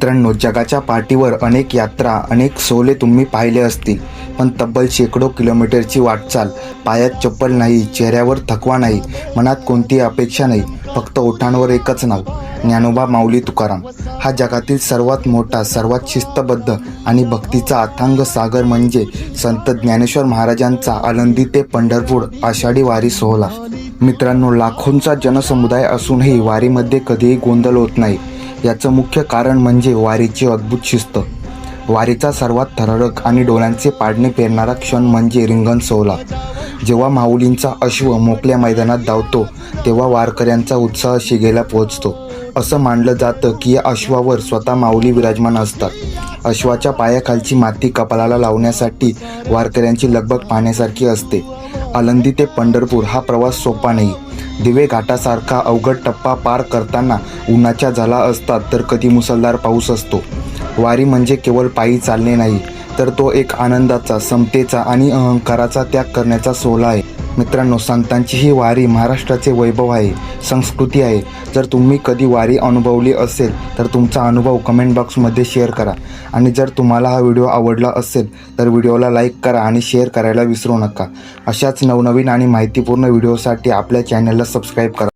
मित्रांनो, जगाच्या पाठीवर अनेक यात्रा, अनेक सोहळे तुम्ही पाहिले असतील, पण तब्बल शेकडो किलोमीटरची वाटचाल, पायात चप्पल नाही, चेहऱ्यावर थकवा नाही, मनात कोणतीही अपेक्षा नाही, फक्त ओठांवर एकच नाव, ज्ञानोबा माऊली तुकाराम. हा जगातील सर्वात मोठा, सर्वात शिस्तबद्ध आणि भक्तीचा अथांग सागर म्हणजे संत ज्ञानेश्वर महाराजांचा आळंदी ते पंढरपूर आषाढी वारी सोहळा. मित्रांनो, लाखोंचा जनसमुदाय असूनही वारीमध्ये कधीही गोंधळ होत नाही. याचं मुख्य कारण म्हणजे वारीची अद्भुत शिस्त. वारीचा सर्वात थरारक आणि डोळ्यांचे पारणे पेरणारा क्षण म्हणजे रिंगण सोहळा. जेव्हा माऊलींचा अश्व मोकळ्या मैदानात धावतो, तेव्हा वारकऱ्यांचा उत्साह शिगेला पोहोचतो. असं मानलं जातं की या अश्वावर स्वतः माऊली विराजमान असतात. अश्वाच्या पायाखालची माती कपाळाला लावण्यासाठी वारकऱ्यांची लगबग पाहण्यासारखी असते. आळंदी ते पंढरपूर हा प्रवास सोपा नाही. दिवे घाटासारखा अवघड टप्पा पार करताना उन्हाच्या झळा असतात, तर कधी मुसळधार पाऊस असतो. वारी म्हणजे केवळ पायी चालणे नाही, तर तो एक आनंदाचा, समतेचा आणि अहंकाराचा त्याग करण्याचा सोहळा आहे. मित्रांनो, संतांची ही वारी महाराष्ट्राचे वैभव आहे, संस्कृती आहे. जर तुम्ही कधी वारी अनुभवली असेल तर तुमचा अनुभव कमेंट बॉक्समध्ये शेअर करा. आणि जर तुम्हाला हा व्हिडिओ आवडला असेल तर व्हिडिओला लाईक करा आणि शेअर करायला विसरू नका. अशाच नवनवीन आणि माहितीपूर्ण व्हिडिओसाठी आपल्या चॅनलला सबस्क्राईब करा.